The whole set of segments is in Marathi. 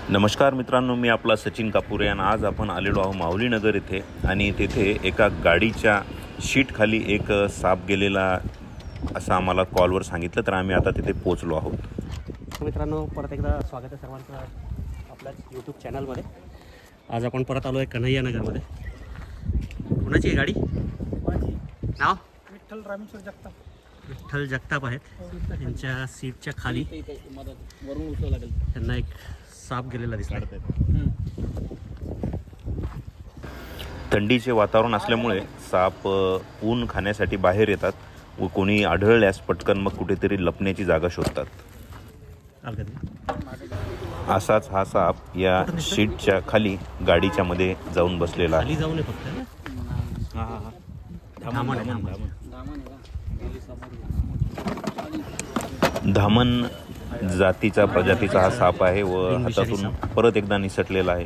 नमस्कार मित्रांनो, मी आपला सचिन कापुरे आणि आज आपण आलेलो आहोत माऊली नगर येथे आणि तेथे एका गाडीच्या शीटखाली एक साप गेलेला असं आम्हाला कॉलवर सांगितलं, तर आम्ही आता तिथे पोहोचलो आहोत. मित्रांनो, परत एकदा स्वागत आहे सर्वांचं आपल्याच यूट्यूब चॅनलमध्ये. आज आपण परत आलो आहे कन्हैया नगरमध्ये. कुणाची आहे गाडी? नाव विठ्ठल रामेश्वर जगताप. विठ्ठल जगताप आहेत. त्यांच्या सीटच्या खाली त्यांना एक साप गेलेला दिसला. थंडीचे वातावरण असल्यामुळे साप ऊन खाण्यासाठी बाहेर येतात व कोणी आढळल्यास पटकन मग कुठेतरी लपण्याची जागा शोधतात. असाच हा साप या शीटच्या खाली गाडीच्या मध्ये जाऊन बसलेला आहे. खाली जाऊ नये फक्त. धामण जातीचा प्रजातीचा हा साप आहे व हातातून परत एकदा निसटलेला आहे.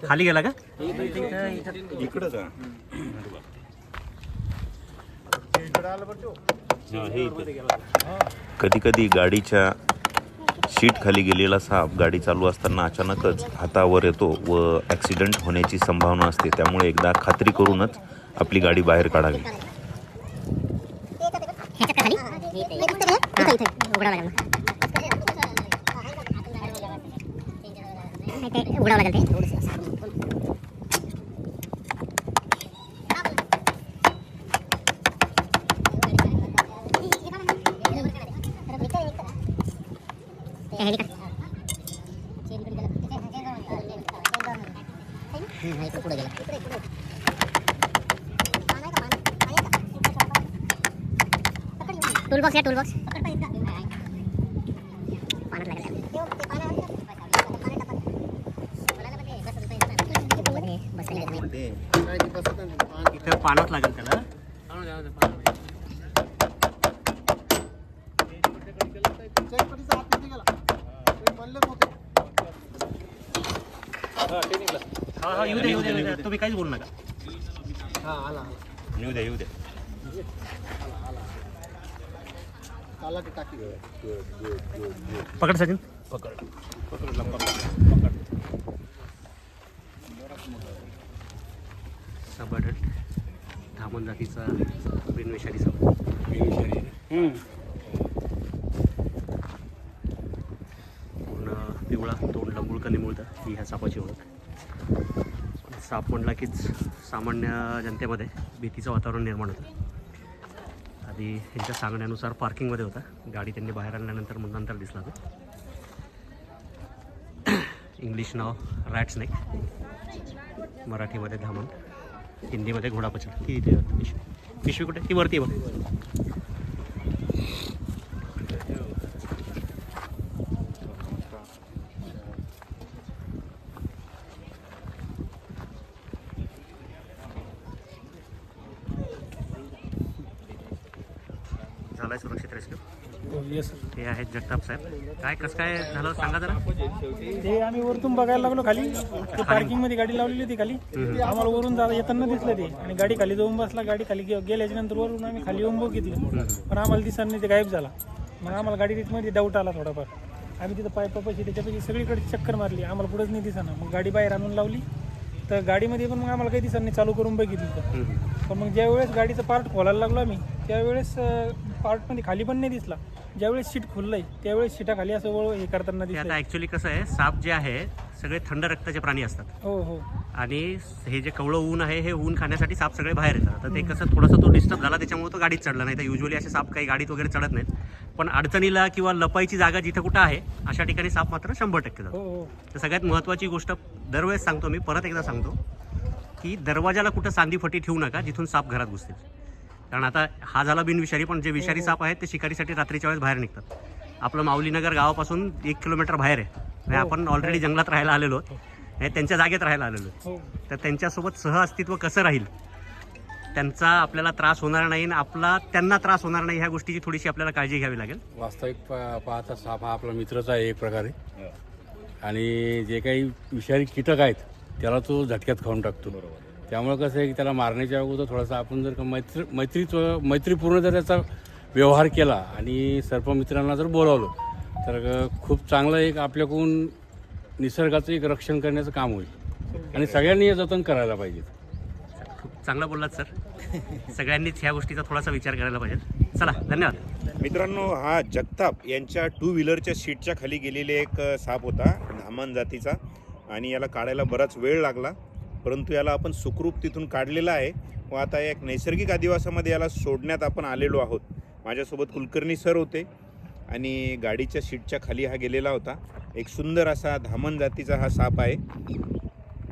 खाली गेला का? कधी कधी गाडीच्या शीट खाली गेलेला साप गाडी चालू असताना अचानकच हातावर येतो व ॲक्सिडेंट होण्याची संभावना असते. त्यामुळे एकदा खात्री करूनच आपली गाडी बाहेर काढावी. टूलबॉक्स या टूलबॉक्स इथं पाण्यात लागेल त्याला. येऊ दे तुम्ही काहीच बोलू नका. येऊ द्या. पकड सचिन. सबडट धामण जातीचा बिनविषारी साप. पूर्ण पिवळा, तोंड लंबुळकं निमुळतं ही ह्या सापाची ओळख. साप म्हणला कीच सामान्य जनतेमध्ये भीतीचं वातावरण निर्माण होतं. आधी यांच्या सांगण्यानुसार पार्किंगमध्ये होता. गाडी त्यांनी बाहेर आणल्यानंतर मग नंतर दिसला तो. इंग्लिश नाव रॅट स्नेक, मराठीमध्ये धामण, हिंदीमध्ये घोडापचड. ती इथे पिशवी कुठे? ती वरती बघ. झालाय सुरक्षित रेस्क्यू. हे आहेत जगताप साहेब. कसं काय झालं सांगा जरा. ते आम्ही वरतून बघायला लागलो खाली. ते पार्किंग मध्ये गाडी लावलेली होती खाली. आम्हाला वरून येताना दिसलं ते आणि गाडी खाली जाऊन बसला. गाडी खाली गेल्याच्या नंतर वरून आम्ही खाली येऊन बघितलं पण आम्हाला दिसणार नाही, ते गायब झाला. मग आम्हाला गाडी मध्ये डाऊट आला थोडाफार. आम्ही तिथं पायपापाशी त्याच्यापैकी सगळीकडे चक्कर मारली, आम्हाला पुढेच नाही दिसणार. मग गाडी बाहेर आणून लावली तर गाडीमध्ये पण मग आम्हाला काही दिसणार नाही, चालू करून बघितलं. पण मग ज्यावेळेस गाडीचं पार्ट खोलायला लागलो आम्ही त्यावेळेस पार्टमध्ये खाली पण नाही दिसला. ज्यावेळेस सीट खुललंय त्यावेळेस सीटाखाली असं वळ हे करताना दिसलं. आता ॲक्च्युली कसं आहे, साप जे आहे सगळे थंड रक्ताचे प्राणी असतात. हो. आणि हे जे कवळं ऊन आहे हे ऊन खाण्यासाठी साप सगळे बाहेर येतात. तर ते कसं थोडंसं तो डिस्टर्ब झाला त्याच्यामुळे तो गाडीत चढला. नाही तर युजली असे साप काही गाडीत वगैरे चढत नाहीत. पण अडचणीला किंवा लपायची जागा जिथं कुठं आहे अशा ठिकाणी साप मात्र 100% जातो. तर सगळ्यात महत्त्वाची गोष्ट दरवेळेस सांगतो मी, परत एकदा सांगतो की दरवाजाला कुठं सांदीफटी ठेवू नका जिथून साप घरात घुसतील. कारण आता हा झाला बिनविषारी, पण जे विषारी साप आहेत ते शिकारीसाठी रात्रीच्या वेळेस बाहेर निघतात. आपलं माऊली नगर गावापासून 1 किलोमीटर बाहेर आहे. आपण ऑलरेडी जंगलात राहायला आलेलो आहोत, त्यांच्या जागेत राहायला आलेलो. तर त्यांच्यासोबत सहअस्तित्व कसं राहील त्यांचा आपल्याला त्रास होणार नाही, आपला त्यांना त्रास होणार नाही, ह्या गोष्टीची थोडीशी आपल्याला काळजी घ्यावी लागेल. वास्तविक पाहता साप हा आपला मित्रच आहे एक प्रकारे, आणि जे काही विषारी कीटक आहेत त्याला तो झटक्यात खाऊन टाकतो. त्यामुळे कसं आहे की त्याला मारण्याच्या अगोदर थोडासा आपण जर मैत्रीपूर्ण जर त्याचा व्यवहार केला आणि सर्पमित्रांना जर बोलावलं तर खूप चांगलं एक आपल्याकडून निसर्गाचं एक रक्षण करण्याचं काम होईल आणि सगळ्यांनी हे जतन करायला पाहिजे. खूप चांगलं बोललात सर. सगळ्यांनीच ह्या गोष्टीचा थोडासा विचार करायला पाहिजे. चला, धन्यवाद. मित्रांनो, हा जगताप यांच्या 2 व्हीलरच्या सीटच्या खाली गेलेले एक साप होता धामण जातीचा आणि याला काढायला बराच वेळ लागला, परंतु याला आपण सुखरूप तिथून काढलेला आहे व आता एक नैसर्गिक अधिवासामध्ये याला सोडण्यात आपण आलेलो आहोत. माझ्यासोबत कुलकर्णी सर होते आणि गाडीच्या सीटच्या खाली हा गेलेला होता. एक सुंदर असा धामण जातीचा हा साप आहे.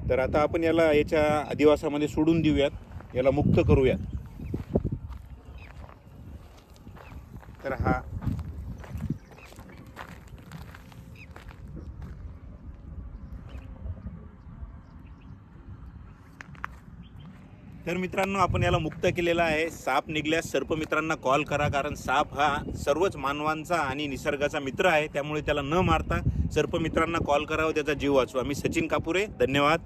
तर आता आपण याला याच्या अधिवासामध्ये सोडून देऊयात, याला मुक्त करूयात. तर हा तर मित्रांनो, आपण याला मुक्त केलेला आहे. साप निघल्यास सर्पमित्रांना कॉल करा, कारण साप हा सर्वच मानवांचा आणि निसर्गाचा मित्र आहे. त्यामुळे त्याला न मारता सर्पमित्रांना कॉल करा व त्याचा जीव वाचवा. मी सचिन कापुरे, धन्यवाद.